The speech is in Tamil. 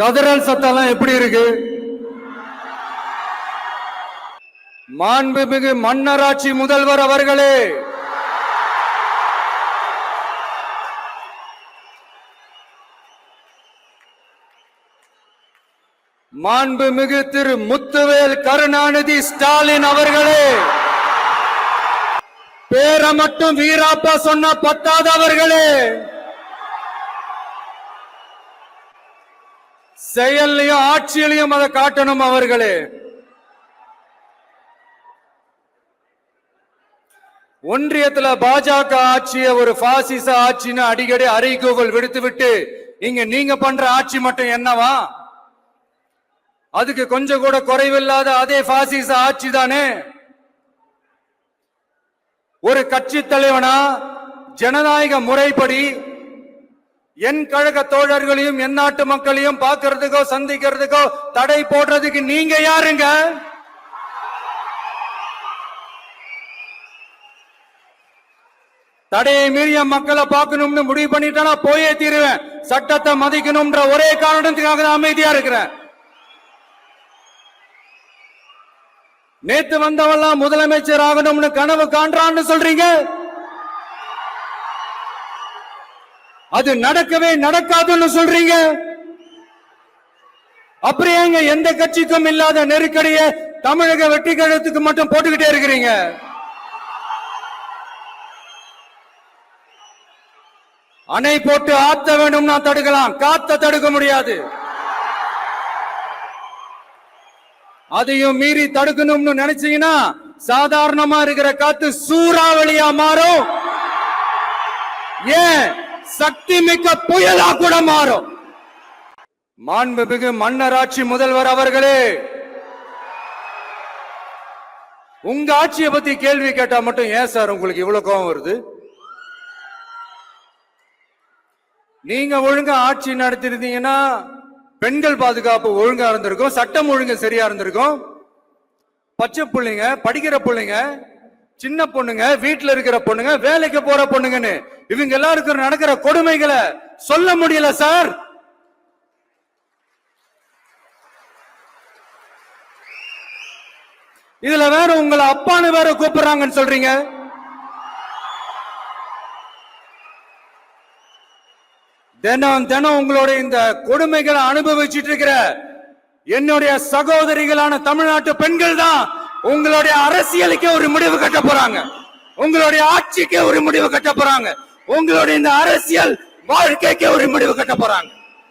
கதறல் சத்தம் எப்படி இருக்கு? மாண்புமிகு மன்னராட்சி முதல்வர் அவர்களே, மாண்புமிகு திரு முத்துவேல் கருணாநிதி ஸ்டாலின் அவர்களே, பேரை மட்டும் வீராப்பா சொன்ன பத்தாதவர்களே, செயல்லையும் ஆட்சியிலையும் அதை காட்டணும் அவர்களே. ஒன்றியத்துல பாஜக ஆட்சிய ஒரு பாசிச ஆட்சின்னு அடிக்கடி அறைகூவல் விடுத்து விட்டு இங்க நீங்க பண்ற ஆட்சி மட்டும் என்னவா? அதுக்கு கொஞ்சம் கூட குறைவில்லாத அதே பாசிச ஆட்சி தானே. ஒரு கட்சி தலைவனா ஜனநாயக முறைப்படி என் கழக தோழர்களையும் என் நாட்டு மக்களையும் பார்க்கறதுக்கோ சந்திக்கிறதுக்கோ தடை போடுறதுக்கு நீங்க யாருங்க? தடையை மீறிய மக்களை பார்க்கணும்னு முடிவு பண்ணிட்டா போயே தீருவேன். சட்டத்தை மதிக்கணும்ன்ற ஒரே காரணத்துக்காக தான் அமைதியா இருக்கிறேன். நேத்து வந்தவெல்லாம் முதலமைச்சர் ஆகணும்னு கனவு காண்றான்னு சொல்றீங்க. அது நடக்கவே நடக்காதுன்னு சொல்றீங்க. அப்படியேங்க எந்த கட்சிக்கும் இல்லாத நெருக்கடியை தமிழக வெற்றி கழகத்துக்கு மட்டும் போட்டுக்கிட்டே இருக்கிறீங்க. அணை போட்டு ஆத்த வேண்டும்னா தடுக்கலாம், காத்த தடுக்க முடியாது. அதையும் மீறி தடுக்கணும்னு நினைச்சீங்கன்னா சாதாரணமா இருக்கிற காத்து சூறாவளியா மாறும். ஏன் சக்தி மிக்க புயலா கூட மாறும். மாண்புமிகு மன்னராட்சி முதல்வர் அவர்களே, உங்க ஆட்சியை பத்தி கேள்வி கேட்டா மட்டும் ஏன் சார் உங்களுக்கு இவ்வளவு கோபம் வருது? நீங்க ஒழுங்கா ஆட்சி நடத்திருந்தீங்கன்னா பெண்கள் பாதுகாப்பு ஒழுங்கா இருந்திருக்கும், சட்டம் ஒழுங்கு சரியா இருந்திருக்கும். பச்சை பிள்ளைங்க, படிக்கிற பிள்ளைங்க, சின்ன பொண்ணுங்க, வீட்டுல இருக்கிற பொண்ணுங்க, வேலைக்கு போற பொண்ணுங்கன்னு இவங்க எல்லாருக்கும் நடக்கிற கொடுமைகளை சொல்ல முடியல சார். இதுல வேற உங்களை அப்பான்னு வேற கூப்பிடுறாங்கன்னு சொல்றீங்க. தினம் தினம் உங்களுடைய இந்த கொடுமைகளை அனுபவிச்சுட்டு இருக்கிற என்னுடைய சகோதரிகளான தமிழ்நாட்டு பெண்கள் தான் உங்களுடைய அரசியலுக்கு ஒரு முடிவு கட்ட போறாங்க, உங்களுடைய ஆட்சிக்கு ஒரு முடிவு கட்ட போறாங்க, உங்களுடைய இந்த அரசியல் வாழ்க்கைக்கு ஒரு முடிவு கட்ட போறாங்க.